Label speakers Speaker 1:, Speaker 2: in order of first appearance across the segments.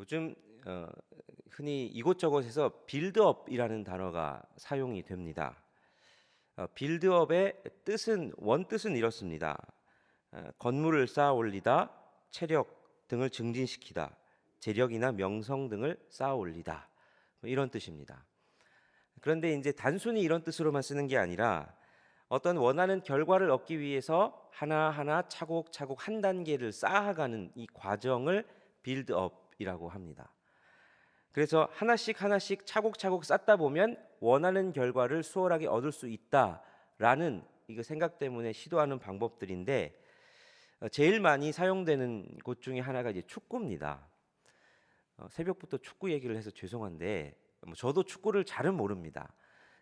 Speaker 1: 요즘 흔히 이곳저곳에서 빌드업이라는 단어가 사용이 됩니다. 빌드업의 원뜻은 이렇습니다. 건물을 쌓아 올리다, 체력 등을 증진시키다, 재력이나 명성 등을 쌓아 올리다, 뭐 이런 뜻입니다. 그런데 이제 단순히 이런 뜻으로만 쓰는 게 아니라 어떤 원하는 결과를 얻기 위해서 하나하나 차곡차곡 한 단계를 쌓아가는 이 과정을 빌드업이라고 합니다. 그래서 하나씩 하나씩 차곡차곡 쌓다 보면 원하는 결과를 수월하게 얻을 수 있다라는 이거 생각 때문에 시도하는 방법들인데, 제일 많이 사용되는 곳 중에 하나가 이제 축구입니다. 새벽부터 축구 얘기를 해서 죄송한데 저도 축구를 잘은 모릅니다.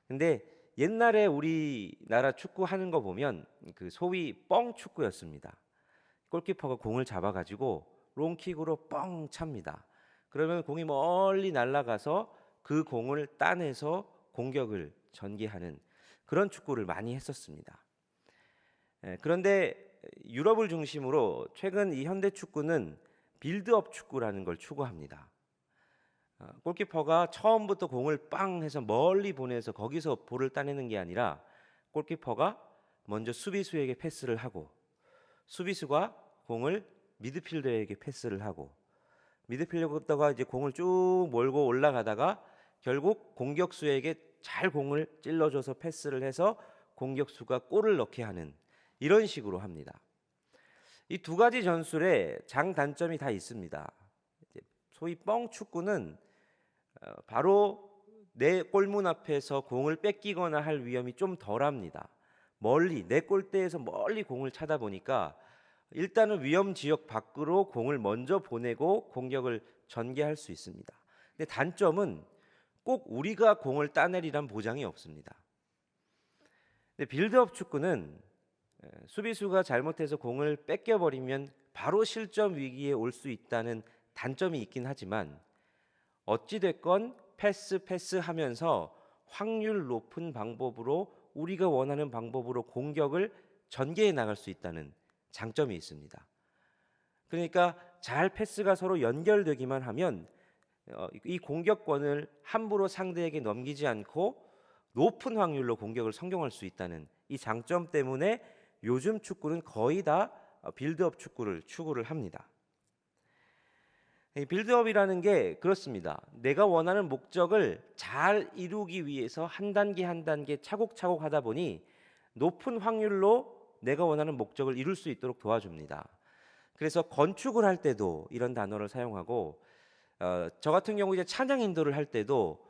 Speaker 1: 근데 옛날에 우리나라 축구 하는 거 보면 그 소위 뻥 축구였습니다. 골키퍼가 공을 잡아가지고 롱킥으로 뻥 찹니다. 그러면 공이 멀리 날아가서 그 공을 따내서 공격을 전개하는 그런 축구를 많이 했었습니다. 그런데 유럽을 중심으로 최근 이 현대 축구는 빌드업 축구라는 걸 추구합니다. 골키퍼가 처음부터 공을 빵 해서 멀리 보내서 거기서 볼을 따내는 게 아니라 골키퍼가 먼저 수비수에게 패스를 하고, 수비수가 공을 미드필더에게 패스를 하고, 미드필더가 이제 공을 쭉 몰고 올라가다가 결국 공격수에게 잘 공을 찔러줘서 패스를 해서 공격수가 골을 넣게 하는, 이런 식으로 합니다. 이 두 가지 전술에 장단점이 다 있습니다. 소위 뻥 축구는 바로 내 골문 앞에서 공을 뺏기거나 할 위험이 좀 덜합니다. 멀리 내 골대에서 멀리 공을 차다 보니까 일단은 위험 지역 밖으로 공을 먼저 보내고 공격을 전개할 수 있습니다. 근데 단점은 꼭 우리가 공을 따내리란 보장이 없습니다. 근데 빌드업 축구는 수비수가 잘못해서 공을 뺏겨버리면 바로 실점 위기에 올 수 있다는 단점이 있긴 하지만, 어찌됐건 패스 하면서 확률 높은 방법으로, 우리가 원하는 방법으로 공격을 전개해 나갈 수 있다는 장점이 있습니다. 그러니까 잘 패스가 서로 연결되기만 하면 이 공격권을 함부로 상대에게 넘기지 않고 높은 확률로 공격을 성공할 수 있다는 이 장점 때문에 요즘 축구는 거의 다 빌드업 축구를 추구를 합니다. 이 빌드업이라는 게 그렇습니다. 내가 원하는 목적을 잘 이루기 위해서 한 단계 한 단계 차곡차곡 하다 보니 높은 확률로 내가 원하는 목적을 이룰 수 있도록 도와줍니다. 그래서 건축을 할 때도 이런 단어를 사용하고, 저 같은 경우 이제 찬양 인도를 할 때도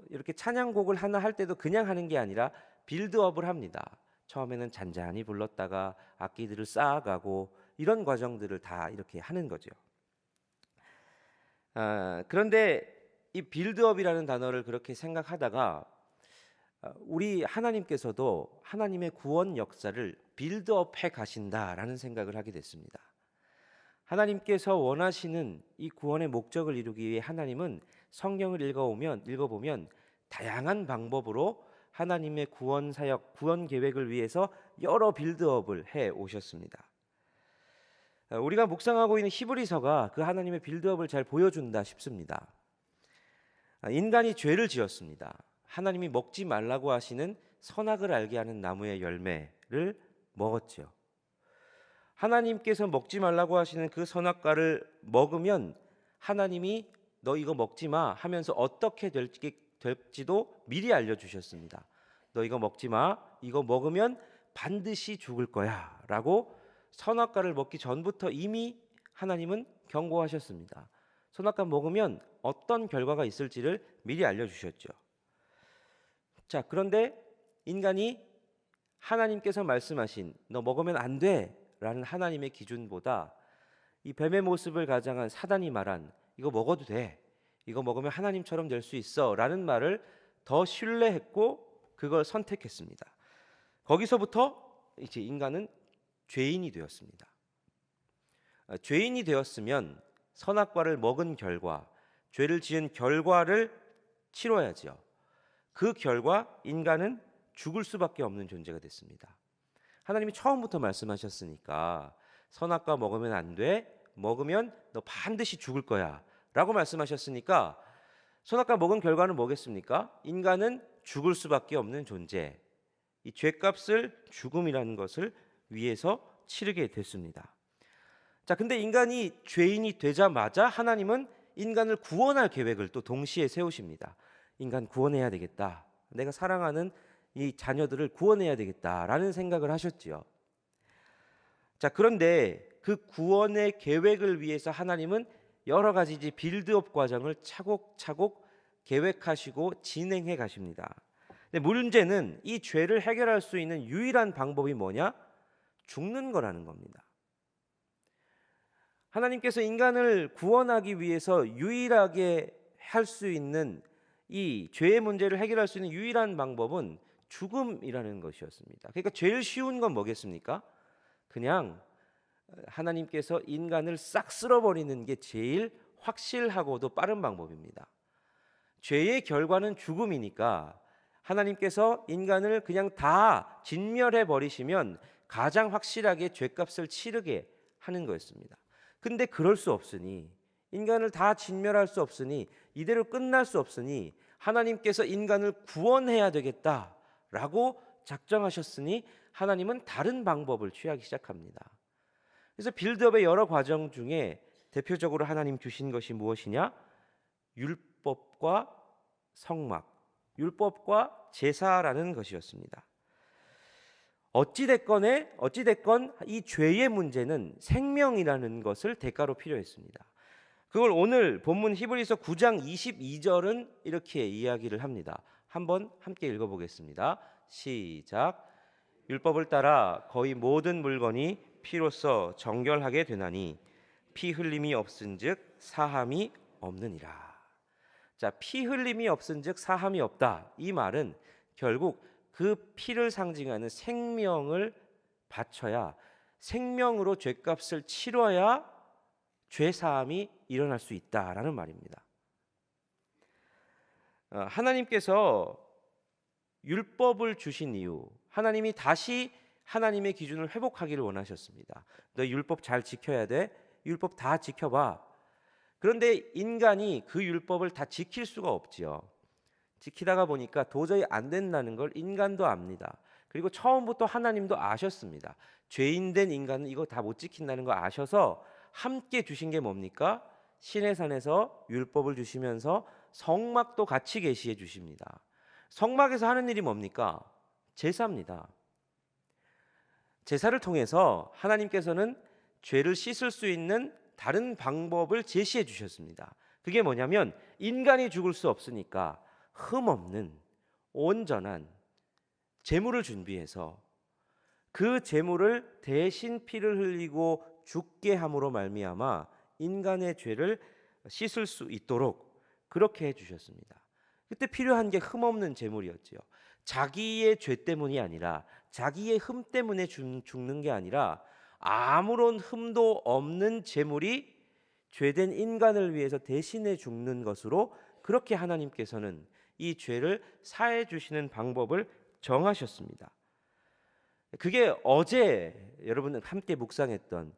Speaker 1: 이렇게 찬양곡을 하나 할 때도 그냥 하는 게 아니라 빌드업을 합니다. 처음에는 잔잔히 불렀다가 악기들을 쌓아가고 이런 과정들을 다 이렇게 하는 거죠. 그런데 이 빌드업이라는 단어를 그렇게 생각하다가 우리 하나님께서도 하나님의 구원 역사를 빌드업해 가신다라는 생각을 하게 됐습니다. 하나님께서 원하시는 이 구원의 목적을 이루기 위해 하나님은 성경을 읽어보면 다양한 방법으로 하나님의 구원 사역, 구원 계획을 위해서 여러 빌드업을 해 오셨습니다. 우리가 묵상하고 있는 히브리서가 그 하나님의 빌드업을 잘 보여준다 싶습니다. 인간이 죄를 지었습니다. 하나님이 먹지 말라고 하시는 선악을 알게 하는 나무의 열매를 먹었죠. 하나님께서 먹지 말라고 하시는 그 선악과를 먹으면 하나님이 너 이거 먹지 마 하면서 어떻게 될지도 미리 알려주셨습니다. 너 이거 먹지 마, 이거 먹으면 반드시 죽을 거야 라고 선악과를 먹기 전부터 이미 하나님은 경고하셨습니다. 선악과 먹으면 어떤 결과가 있을지를 미리 알려주셨죠. 자, 그런데 인간이 하나님께서 말씀하신 너 먹으면 안 돼 라는 하나님의 기준보다 이 뱀의 모습을 가장한 사단이 말한 이거 먹어도 돼, 이거 먹으면 하나님처럼 될 수 있어 라는 말을 더 신뢰했고 그걸 선택했습니다. 거기서부터 이제 인간은 죄인이 되었습니다. 죄인이 되었으면 선악과를 먹은 결과, 죄를 지은 결과를 치러야지요. 그 결과 인간은 죽을 수밖에 없는 존재가 됐습니다. 하나님이 처음부터 말씀하셨으니까 선악과 먹으면 안 돼, 먹으면 너 반드시 죽을 거야 라고 말씀하셨으니까 선악과 먹은 결과는 뭐겠습니까? 인간은 죽을 수밖에 없는 존재. 이 죄값을 죽음이라는 것을 위해서 치르게 됐습니다. 자, 근데 인간이 죄인이 되자마자 하나님은 인간을 구원할 계획을 또 동시에 세우십니다. 인간 구원해야 되겠다. 내가 사랑하는 이 자녀들을 구원해야 되겠다라는 생각을 하셨지요. 자, 그런데 그 구원의 계획을 위해서 하나님은 여러 가지 빌드업 과정을 차곡차곡 계획하시고 진행해 가십니다. 근데 문제는 이 죄를 해결할 수 있는 유일한 방법이 뭐냐? 죽는 거라는 겁니다. 하나님께서 인간을 구원하기 위해서 유일하게 할 수 있는 이 죄의 문제를 해결할 수 있는 유일한 방법은 죽음이라는 것이었습니다. 그러니까 제일 쉬운 건 뭐겠습니까? 그냥 하나님께서 인간을 싹 쓸어버리는 게 제일 확실하고도 빠른 방법입니다. 죄의 결과는 죽음이니까 하나님께서 인간을 그냥 다 진멸해 버리시면 가장 확실하게 죄값을 치르게 하는 거였습니다. 근데 그럴 수 없으니, 인간을 다 진멸할 수 없으니, 이대로 끝날 수 없으니 하나님께서 인간을 구원해야 되겠다라고 작정하셨으니 하나님은 다른 방법을 취하기 시작합니다. 그래서 빌드업의 여러 과정 중에 대표적으로 하나님 주신 것이 무엇이냐? 율법과 성막, 율법과 제사라는 것이었습니다. 어찌됐건 이 죄의 문제는 생명이라는 것을 대가로 필요했습니다. 그걸 오늘 본문 히브리서 9장 22절은 이렇게 이야기를 합니다. 한번 함께 읽어보겠습니다. 시작. 율법을 따라 거의 모든 물건이 피로써 정결하게 되나니 피 흘림이 없은즉 사함이 없느니라. 자, 피 흘림이 없은즉 사함이 없다. 이 말은 결국 그 피를 상징하는 생명을 바쳐야, 생명으로 죄값을 치러야 죄 사함이 일어날 수 있다라는 말입니다. 하나님께서 율법을 주신 이유, 하나님이 다시 하나님의 기준을 회복하기를 원하셨습니다. 너 율법 잘 지켜야 돼. 율법 다 지켜봐. 그런데 인간이 그 율법을 다 지킬 수가 없지요. 지키다가 보니까 도저히 안 된다는 걸 인간도 압니다. 그리고 처음부터 하나님도 아셨습니다. 죄인된 인간은 이거 다 못 지킨다는 거 아셔서 함께 주신 게 뭡니까? 신의 산에서 율법을 주시면서 성막도 같이 계시해 주십니다. 성막에서 하는 일이 뭡니까? 제사입니다. 제사를 통해서 하나님께서는 죄를 씻을 수 있는 다른 방법을 제시해 주셨습니다. 그게 뭐냐면 인간이 죽을 수 없으니까 흠없는 온전한 제물을 준비해서 그 제물을 대신 피를 흘리고 죽게 함으로 말미암아 인간의 죄를 씻을 수 있도록 그렇게 해주셨습니다. 그때 필요한 게 흠없는 제물이었지요. 자기의 죄 때문이 아니라, 자기의 흠 때문에 죽는 게 아니라 아무런 흠도 없는 제물이 죄된 인간을 위해서 대신해 죽는 것으로 그렇게 하나님께서는 이 죄를 사해 주시는 방법을 정하셨습니다. 그게 어제 여러분 함께 묵상했던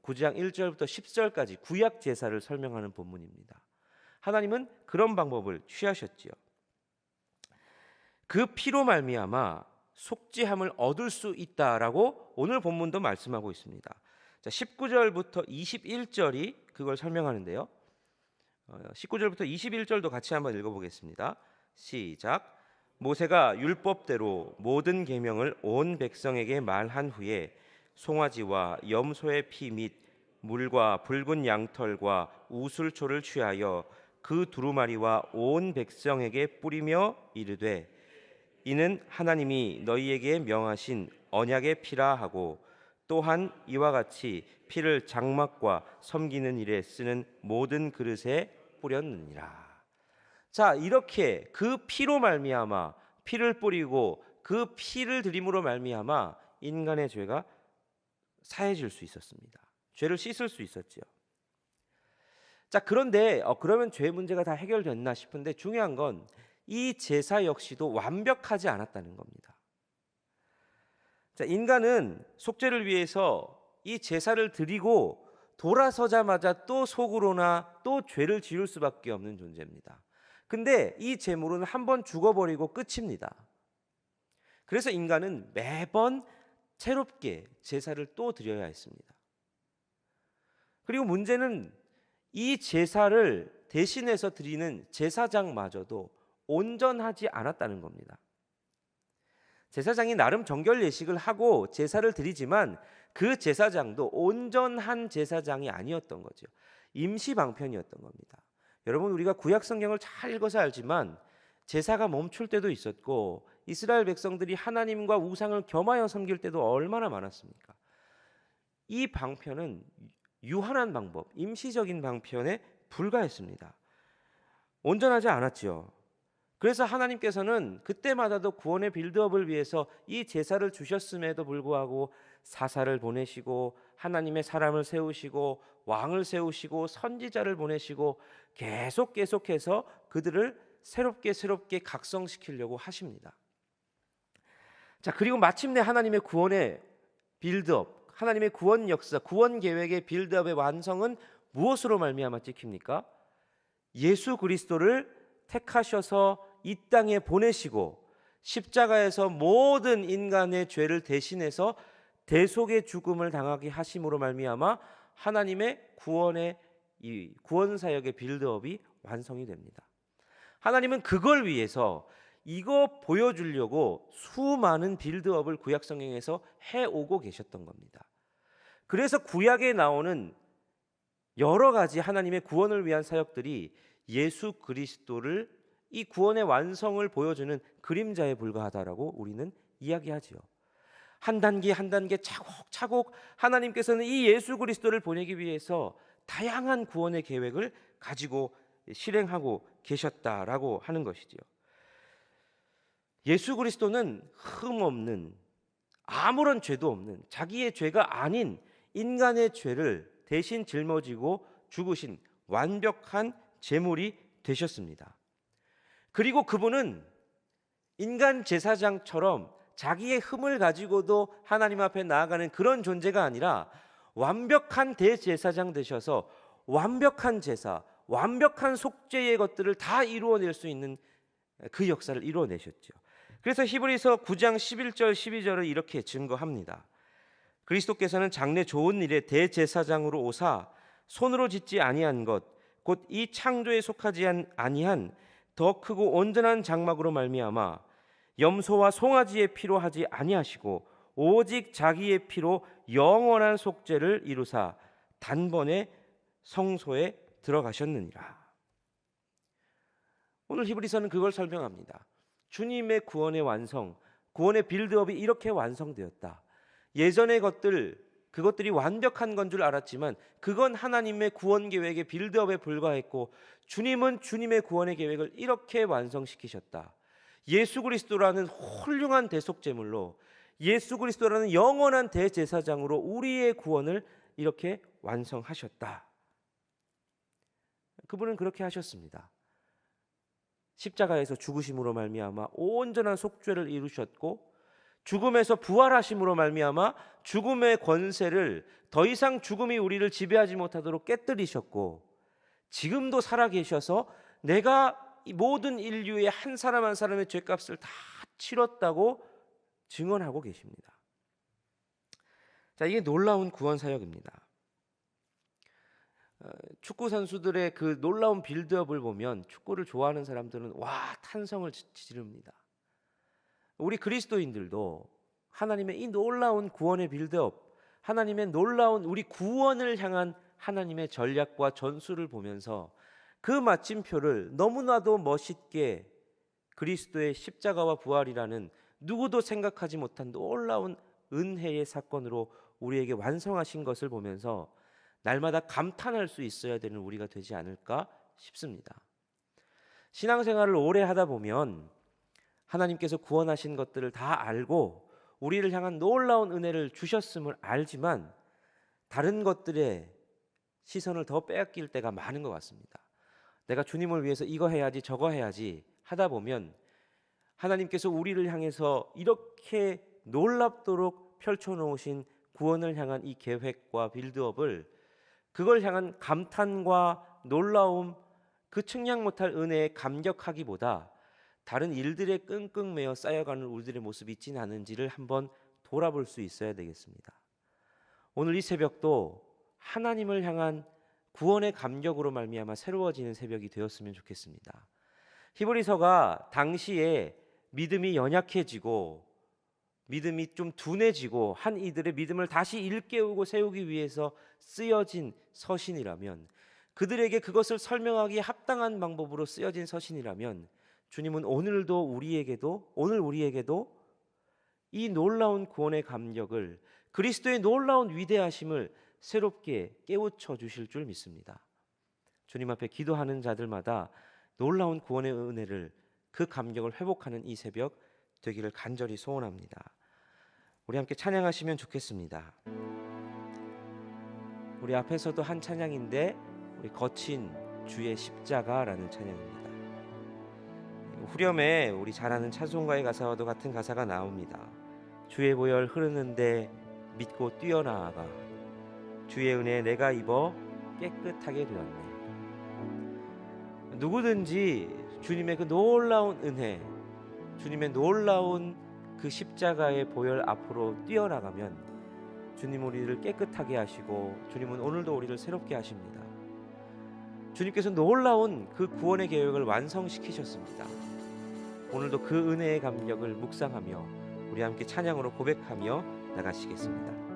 Speaker 1: 9장 1절부터 10절까지 구약 제사를 설명하는 본문입니다. 하나님은 그런 방법을 취하셨지요. 그 피로 말미암아 속죄함을 얻을 수 있다라고 오늘 본문도 말씀하고 있습니다. 자, 19절부터 21절이 그걸 설명하는데요. 19절부터 21절도 같이 한번 읽어보겠습니다. 시작. 모세가 율법대로 모든 계명을 온 백성에게 말한 후에 송아지와 염소의 피 및 물과 붉은 양털과 우슬초를 취하여 그 두루마리와 온 백성에게 뿌리며 이르되 이는 하나님이 너희에게 명하신 언약의 피라 하고 또한 이와 같이 피를 장막과 섬기는 일에 쓰는 모든 그릇에 뿌렸느니라. 자, 이렇게 그 피로 말미암아 피를 뿌리고 그 피를 드림으로 말미암아 인간의 죄가 사해질 수 있었습니다. 죄를 씻을 수 있었지요. 자, 그런데 그러면 죄 문제가 다 해결됐나 싶은데 중요한 건 이 제사 역시도 완벽하지 않았다는 겁니다. 자, 인간은 속죄를 위해서 이 제사를 드리고 돌아서자마자 또 속으로나 또 죄를 지을 수밖에 없는 존재입니다. 근데 이 재물은 한번 죽어버리고 끝입니다. 그래서 인간은 매번 새롭게 제사를 또 드려야 했습니다. 그리고 문제는 이 제사를 대신해서 드리는 제사장마저도 온전하지 않았다는 겁니다. 제사장이 나름 정결 예식을 하고 제사를 드리지만 그 제사장도 온전한 제사장이 아니었던 거죠. 임시 방편이었던 겁니다. 여러분, 우리가 구약 성경을 잘 읽어서 알지만 제사가 멈출 때도 있었고 이스라엘 백성들이 하나님과 우상을 겸하여 섬길 때도 얼마나 많았습니까? 이 방편은 유한한 방법, 임시적인 방편에 불과했습니다. 온전하지 않았지요. 그래서 하나님께서는 그때마다도 구원의 빌드업을 위해서 이 제사를 주셨음에도 불구하고 사사를 보내시고 하나님의 사람을 세우시고 왕을 세우시고 선지자를 보내시고 계속해서 그들을 새롭게 각성시키려고 하십니다. 자, 그리고 마침내 하나님의 구원의 빌드업, 하나님의 구원 역사, 구원 계획의 빌드업의 완성은 무엇으로 말미암아 찍힙니까? 예수 그리스도를 택하셔서 이 땅에 보내시고 십자가에서 모든 인간의 죄를 대신해서 대속의 죽음을 당하게 하심으로 말미암아 하나님의 구원의 이 구원 사역의 빌드업이 완성이 됩니다. 하나님은 그걸 위해서 이거 보여주려고 수많은 빌드업을 구약 성경에서 해오고 계셨던 겁니다. 그래서 구약에 나오는 여러 가지 하나님의 구원을 위한 사역들이 예수 그리스도를 이 구원의 완성을 보여주는 그림자에 불과하다라고 우리는 이야기하지요. 한 단계 차곡차곡 하나님께서는 이 예수 그리스도를 보내기 위해서 다양한 구원의 계획을 가지고 실행하고 계셨다라고 하는 것이지요. 예수 그리스도는 흠없는, 아무런 죄도 없는, 자기의 죄가 아닌 인간의 죄를 대신 짊어지고 죽으신 완벽한 제물이 되셨습니다. 그리고 그분은 인간 제사장처럼 자기의 흠을 가지고도 하나님 앞에 나아가는 그런 존재가 아니라 완벽한 대제사장 되셔서 완벽한 제사, 완벽한 속죄의 것들을 다 이루어낼 수 있는 그 역사를 이루어내셨죠. 그래서 히브리서 9장 11절 12절을 이렇게 증거합니다. 그리스도께서는 장래 좋은 일에 대제사장으로 오사 손으로 짓지 아니한 것 곧 이 창조에 속하지 아니한 더 크고 온전한 장막으로 말미암아 염소와 송아지의 피로 하지 아니하시고 오직 자기의 피로 영원한 속죄를 이루사 단번에 성소에 들어가셨느니라. 오늘 히브리서는 그걸 설명합니다. 주님의 구원의 완성, 구원의 빌드업이 이렇게 완성되었다. 예전의 그것들이 완벽한 건 줄 알았지만 그건 하나님의 구원 계획의 빌드업에 불과했고 주님은 주님의 구원의 계획을 이렇게 완성시키셨다. 예수 그리스도라는 훌륭한 대속제물로, 예수 그리스도라는 영원한 대제사장으로 우리의 구원을 이렇게 완성하셨다. 그분은 그렇게 하셨습니다. 십자가에서 죽으심으로 말미암아 온전한 속죄를 이루셨고 죽음에서 부활하심으로 말미암아 죽음의 권세를 더 이상 죽음이 우리를 지배하지 못하도록 깨뜨리셨고 지금도 살아계셔서 내가 이 모든 인류의 한 사람 한 사람의 죄값을 다 치렀다고 증언하고 계십니다. 자, 이게 놀라운 구원 사역입니다. 축구 선수들의 그 놀라운 빌드업을 보면 축구를 좋아하는 사람들은 와, 탄성을 지릅니다. 우리 그리스도인들도 하나님의 이 놀라운 구원의 빌드업, 하나님의 놀라운 우리 구원을 향한 하나님의 전략과 전술을 보면서 그 마침표를 너무나도 멋있게 그리스도의 십자가와 부활이라는 누구도 생각하지 못한 놀라운 은혜의 사건으로 우리에게 완성하신 것을 보면서 날마다 감탄할 수 있어야 되는 우리가 되지 않을까 싶습니다. 신앙생활을 오래 하다 보면 하나님께서 구원하신 것들을 다 알고 우리를 향한 놀라운 은혜를 주셨음을 알지만 다른 것들에 시선을 더 빼앗길 때가 많은 것 같습니다. 내가 주님을 위해서 이거 해야지 저거 해야지 하다 보면 하나님께서 우리를 향해서 이렇게 놀랍도록 펼쳐놓으신 구원을 향한 이 계획과 빌드업을 그걸 향한 감탄과 놀라움, 그 측량 못할 은혜에 감격하기보다 다른 일들에 끙끙 매여 쌓여가는 우리들의 모습이 있지는 않은지를 한번 돌아볼 수 있어야 되겠습니다. 오늘 이 새벽도 하나님을 향한 구원의 감격으로 말미암아 새로워지는 새벽이 되었으면 좋겠습니다. 히브리서가 당시에 믿음이 연약해지고 믿음이 좀 둔해지고 한 이들의 믿음을 다시 일깨우고 세우기 위해서 쓰여진 서신이라면, 그들에게 그것을 설명하기에 합당한 방법으로 쓰여진 서신이라면, 주님은 오늘 우리에게도 이 놀라운 구원의 감격을, 그리스도의 놀라운 위대하심을 새롭게 깨우쳐 주실 줄 믿습니다. 주님 앞에 기도하는 자들마다 놀라운 구원의 은혜를, 그 감격을 회복하는 이 새벽 되기를 간절히 소원합니다. 우리 함께 찬양하시면 좋겠습니다. 우리 앞에서도 한 찬양인데, 우리 거친 주의 십자가라는 찬양입니다. 후렴에 우리 잘 아는 찬송가의 가사와도 같은 가사가 나옵니다. 주의 보혈 흐르는데 믿고 뛰어나아가 주의 은혜 내가 입어 깨끗하게 되었네. 누구든지 주님의 그 놀라운 은혜, 주님의 놀라운 그 십자가의 보혈 앞으로 뛰어나가면 주님 우리를 깨끗하게 하시고, 주님은 오늘도 우리를 새롭게 하십니다. 주님께서 놀라운 그 구원의 계획을 완성시키셨습니다. 오늘도 그 은혜의 감격을 묵상하며 우리 함께 찬양으로 고백하며 나가시겠습니다.